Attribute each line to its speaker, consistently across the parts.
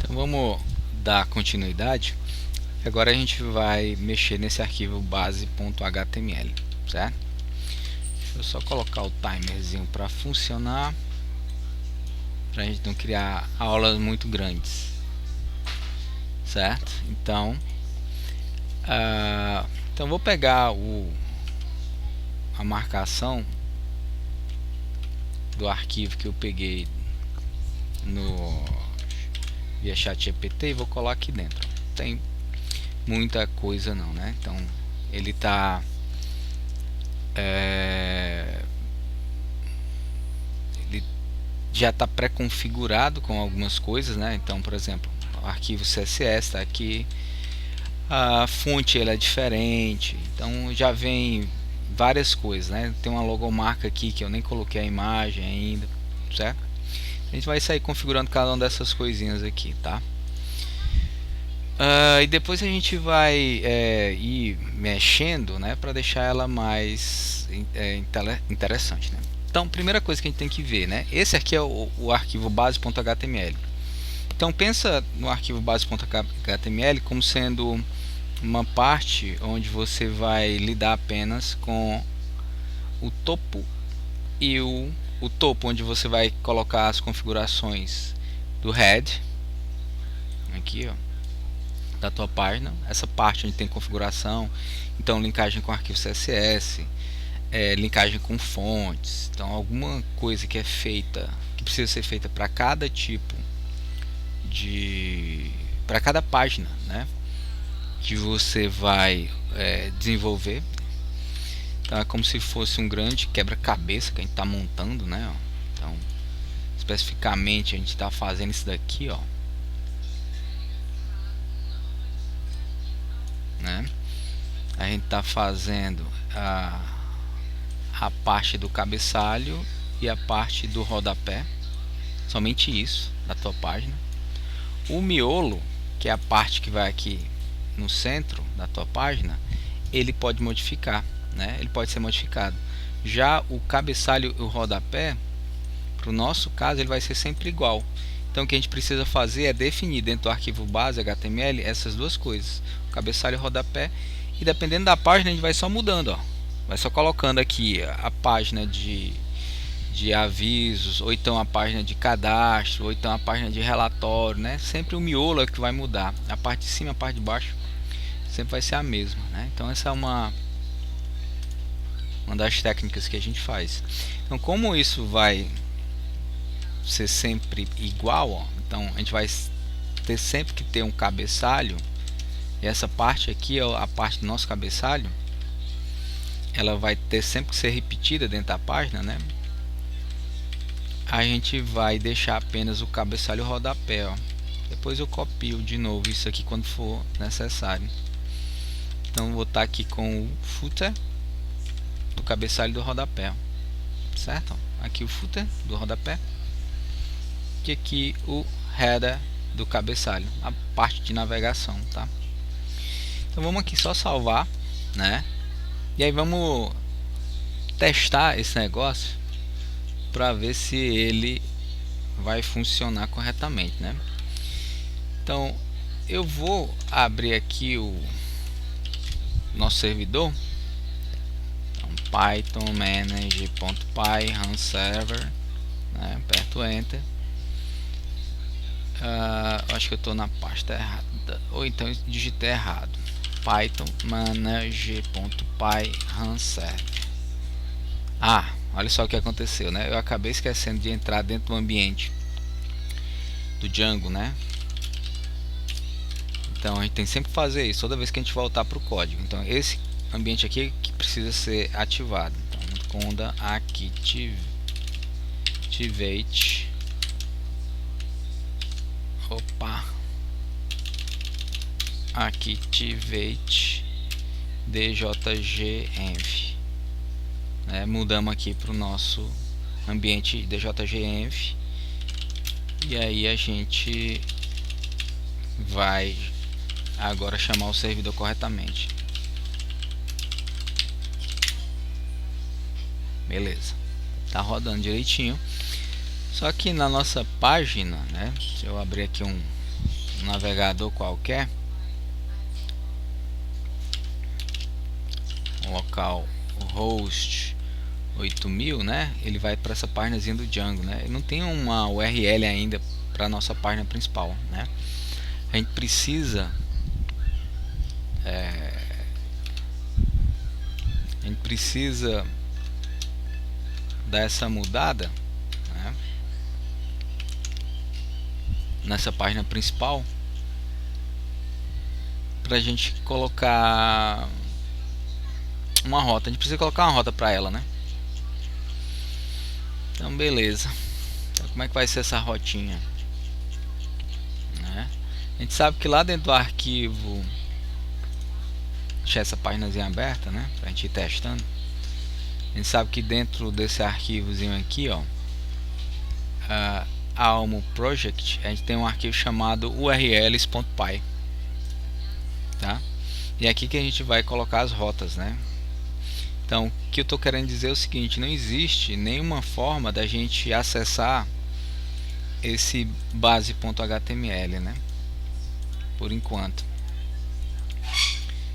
Speaker 1: Então vamos dar continuidade. Agora a gente vai mexer nesse arquivo base.html, certo? Deixa eu só colocar o timerzinho para funcionar, para a gente não criar aulas muito grandes, certo? Então vou pegar a marcação do arquivo que eu peguei via chat GPT e vou colar aqui dentro. Tem muita coisa não, né? Então ele está ele já está pré-configurado com algumas coisas, né? Então, por exemplo, o arquivo CSS está aqui, a fonte ela é diferente, então já vem várias coisas, né? Tem uma logomarca aqui que eu nem coloquei a imagem ainda, certo? A gente vai sair configurando cada uma dessas coisinhas aqui, tá? E depois a gente vai ir mexendo, né, para deixar ela mais interessante, né? Então, primeira coisa que a gente tem que ver, né? Esse aqui é o arquivo base.html. Então, pensa no arquivo base.html como sendo uma parte onde você vai lidar apenas com o topo e o topo, onde você vai colocar as configurações do head, aqui, ó, da tua página, essa parte onde tem configuração, então linkagem com arquivo CSS, linkagem com fontes, então alguma coisa que é feita, que precisa ser feita para cada tipo para cada página, né, que você vai desenvolver. Então é como se fosse um grande quebra-cabeça que a gente está montando, né? Então, especificamente a gente está fazendo isso daqui, ó, né? A gente está fazendo a parte do cabeçalho e a parte do rodapé, somente isso da tua página. O miolo, que é a parte que vai aqui no centro da tua página, ele pode modificar, né? Ele pode ser modificado. Já o cabeçalho e o rodapé, para o nosso caso, ele vai ser sempre igual. Então o que a gente precisa fazer é definir dentro do arquivo base HTML essas duas coisas, o cabeçalho e o rodapé, e dependendo da página a gente vai só mudando, ó. Vai só colocando aqui a página de avisos, ou então a página de cadastro, ou então a página de relatório, né? Sempre o miolo é que vai mudar. A parte de cima e a parte de baixo sempre vai ser a mesma, né? Então essa é uma das técnicas que a gente faz. Então, como isso vai ser sempre igual, ó, então a gente vai ter sempre que ter um cabeçalho, e essa parte aqui é a parte do nosso cabeçalho, ela vai ter sempre que ser repetida dentro da página, né? A gente vai deixar apenas o cabeçalho e o rodapé, ó. Depois eu copio de novo isso aqui quando for necessário. Então vou estar aqui com o footer do cabeçalho do rodapé, certo? Aqui o footer do rodapé e aqui o header do cabeçalho, a parte de navegação, tá? Então vamos aqui só salvar, né? E aí vamos testar esse negócio para ver se ele vai funcionar corretamente, né? Então eu vou abrir aqui o nosso servidor, então, python manage.py run server, né? Aperto enter. Acho que eu estou na pasta errada, ou então digitei errado. Python manage.py run server. Olha só o que aconteceu, né? Eu acabei esquecendo de entrar dentro do ambiente do Django, né? Então a gente tem sempre que fazer isso toda vez que a gente voltar para o código. Então esse ambiente aqui que precisa ser ativado. Então conda activate activate djgenv, né? Mudamos aqui para o nosso ambiente djgenv, e aí a gente vai agora chamar o servidor corretamente. Beleza, tá rodando direitinho. Só que na nossa página, né, se eu abrir aqui um navegador qualquer, local host 8000, né? Ele vai para essa páginazinha do Django, né? Ele não tem uma URL ainda para nossa página principal, né? A gente precisa dar essa mudada, né, nessa página principal, para a gente colocar uma rota. A gente precisa colocar uma rota para ela, né? Então beleza. Então, como é que vai ser essa rotinha, né? A gente sabe que lá dentro do arquivo, deixar essa páginazinha aberta, né, pra gente ir testando. A gente sabe que dentro desse arquivozinho aqui, ó, Almo Project, a gente tem um arquivo chamado urls.py, tá? E é aqui que a gente vai colocar as rotas, né? Então, o que eu estou querendo dizer é o seguinte: não existe nenhuma forma da gente acessar esse base.html, né? Por enquanto. A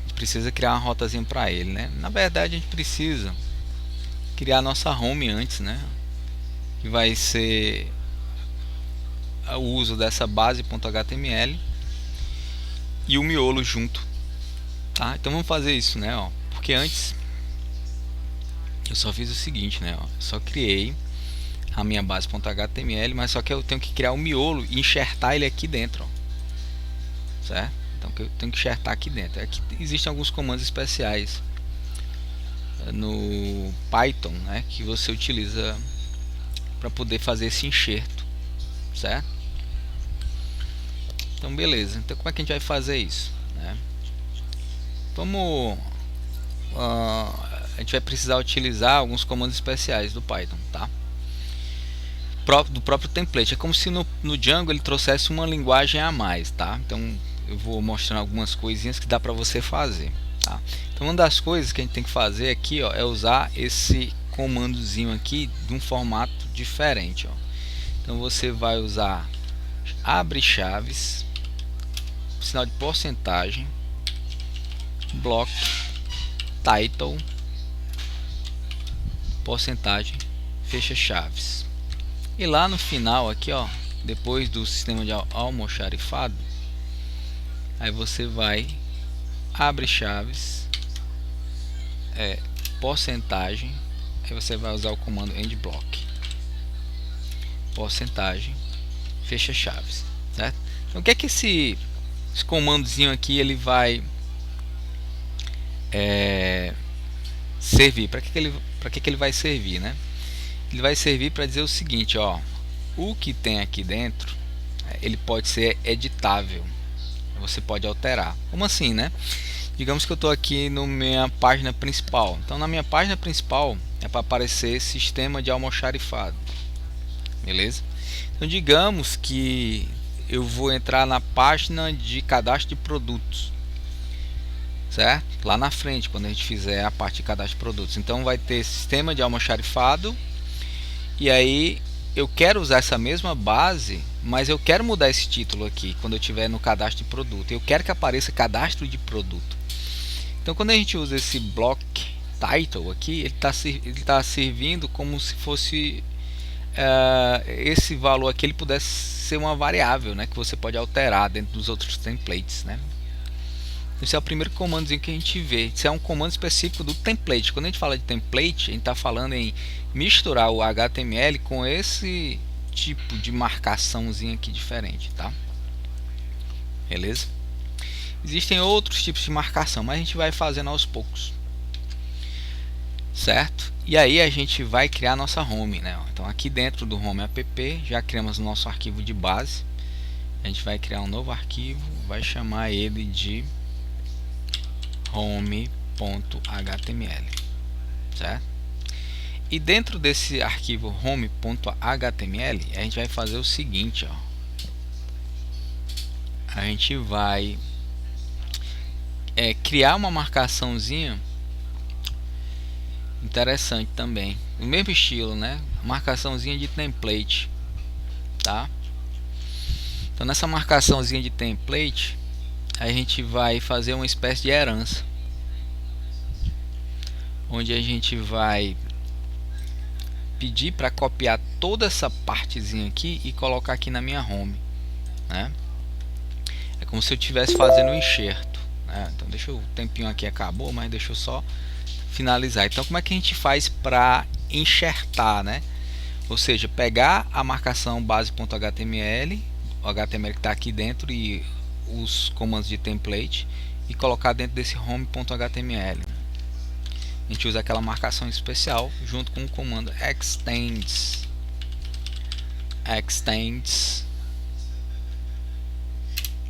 Speaker 1: gente precisa criar uma rotazinha para ele, né? Na verdade, a gente precisa criar nossa home antes, né? Que vai ser o uso dessa base.html e o miolo junto, tá? Então vamos fazer isso, né? Ó, porque antes eu só fiz o seguinte, né? Ó, só criei a minha base.html, mas só que eu tenho que criar o miolo e enxertar ele aqui dentro, ó, certo? Então eu tenho que enxertar aqui dentro. Aqui existem alguns comandos especiais no Python, né, que você utiliza para poder fazer esse enxerto, certo? Então beleza. Então como é que a gente vai fazer isso, né? Vamos a gente vai precisar utilizar alguns comandos especiais do Python, tá? Do próprio template. É como se no Django ele trouxesse uma linguagem a mais, tá? Então eu vou mostrando algumas coisinhas que dá para você fazer, tá? Então uma das coisas que a gente tem que fazer aqui, ó, é usar esse comandozinho aqui de um formato diferente, ó. Então você vai usar abre chaves, sinal de porcentagem, block, title, porcentagem, fecha chaves. E lá no final aqui, ó, depois do sistema de almoxarifado, aí você vai abre chaves, porcentagem, aí você vai usar o comando endblock, porcentagem, fecha chaves, certo? Então o que é que esse comandozinho aqui ele vai servir? Para que ele vai servir, né? Ele vai servir para dizer o seguinte, ó, o que tem aqui dentro, ele pode ser editável, você pode alterar. Como assim, né? Digamos que eu estou aqui na minha página principal. Então na minha página principal é para aparecer sistema de almoxarifado, beleza? Então digamos que eu vou entrar na página de cadastro de produtos, certo? Lá na frente, quando a gente fizer a parte de cadastro de produtos, então vai ter sistema de almoxarifado. E aí eu quero usar essa mesma base, mas eu quero mudar esse título aqui quando eu estiver no cadastro de produto. Eu quero que apareça cadastro de produto. Então quando a gente usa esse block title aqui, ele tá servindo como se fosse esse valor aqui, ele pudesse ser uma variável, né, que você pode alterar dentro dos outros templates, né? Esse é o primeiro comandozinho que a gente vê. Isso é um comando específico do template. Quando a gente fala de template, a gente está falando em misturar o HTML com esse tipo de marcaçãozinha aqui diferente, tá? Beleza? Existem outros tipos de marcação, mas a gente vai fazendo aos poucos, certo? E aí a gente vai criar nossa home, né? Então aqui dentro do home app já criamos o nosso arquivo de base. A gente vai criar um novo arquivo, vai chamar ele de home.html, certo? E dentro desse arquivo home.html a gente vai fazer o seguinte, ó. A gente vai criar uma marcaçãozinha interessante também, no mesmo estilo, né? Marcaçãozinha de template, tá? Então nessa marcaçãozinha de template a gente vai fazer uma espécie de herança, onde a gente vai pedir para copiar toda essa partezinha aqui e colocar aqui na minha home, né? É como se eu estivesse fazendo um enxerto, né? Então deixa eu, o tempinho aqui acabou, mas deixa eu só finalizar. Então como é que a gente faz para enxertar, né? Ou seja, pegar a marcação base.html, o HTML que está aqui dentro e os comandos de template e colocar dentro desse home.html. A gente usa aquela marcação especial junto com o comando extends.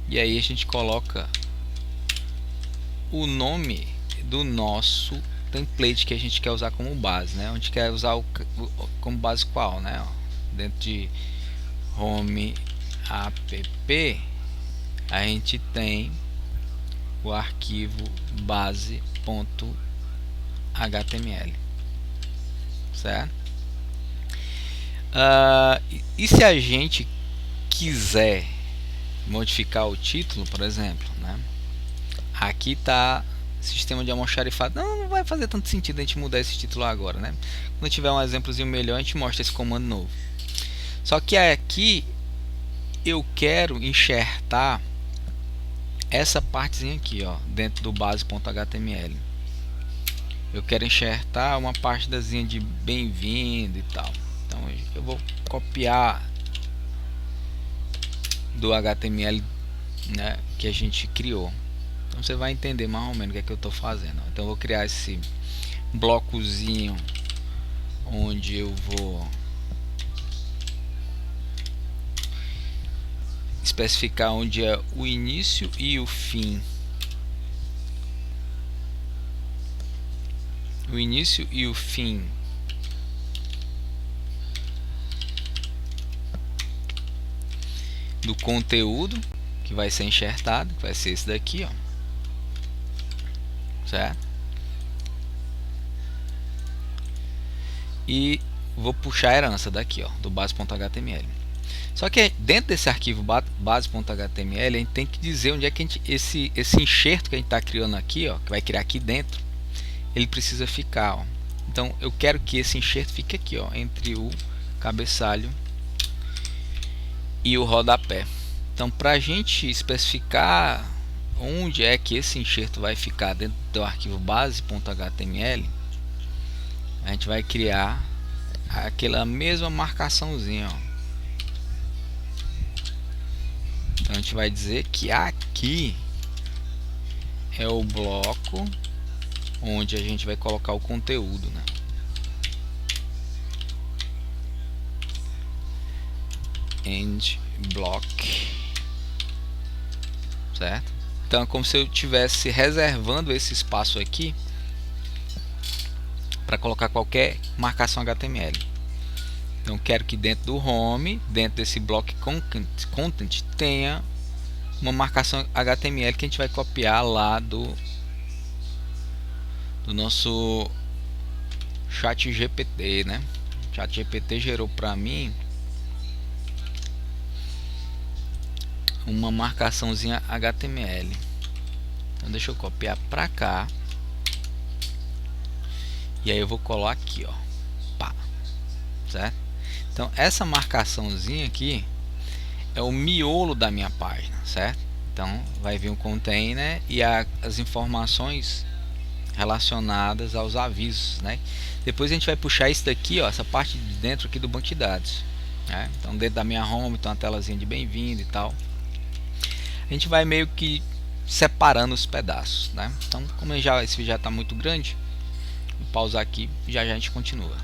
Speaker 1: E aí a gente coloca o nome do nosso template que a gente quer usar como base, né? A gente quer usar como base qual, né? Dentro de home app a gente tem o arquivo base.html, certo? E se a gente quiser modificar o título, por exemplo, né? Aqui está sistema de almoxarifado. Não vai fazer tanto sentido a gente mudar esse título agora, né? Quando tiver um exemplozinho melhor, a gente mostra esse comando novo. Só que aqui eu quero enxertar essa partezinha aqui, ó, dentro do base.html. Eu quero enxertar uma parte dazinha de bem-vindo e tal. Então eu vou copiar do HTML, né, que a gente criou. Então você vai entender mais ou menos o que é que eu estou fazendo. Então eu vou criar esse blocozinho onde eu vou especificar onde é o início e o fim. O início e o fim do conteúdo que vai ser enxertado, que vai ser esse daqui, ó. Certo? E vou puxar a herança daqui, ó, do base.html. Só que dentro desse arquivo base.html a gente tem que dizer onde é que esse enxerto que a gente está criando aqui, ó, que vai criar aqui dentro, ele precisa ficar, ó. Então eu quero que esse enxerto fique aqui, ó, entre o cabeçalho e o rodapé. Então para a gente especificar onde é que esse enxerto vai ficar dentro do arquivo base.html, a gente vai criar aquela mesma marcaçãozinha, ó. Então a gente vai dizer que aqui é o bloco onde a gente vai colocar o conteúdo, né? End block, certo? Então é como se eu estivesse reservando esse espaço aqui para colocar qualquer marcação HTML. Então quero que dentro do home, dentro desse block content tenha uma marcação HTML que a gente vai copiar lá do nosso chat GPT, né? O chat GPT gerou para mim uma marcaçãozinha HTML. Então deixa eu copiar para cá. E aí eu vou colar aqui, ó. Pá. Certo? Então essa marcaçãozinha aqui é o miolo da minha página, certo? Então vai vir um container e as informações relacionadas aos avisos, né? Depois a gente vai puxar isso daqui, ó, essa parte de dentro aqui do banco de dados, né? Então dentro da minha home tem uma telazinha de bem-vindo e tal. A gente vai meio que separando os pedaços, né? Então como esse vídeo já está muito grande, vou pausar aqui e já a gente continua.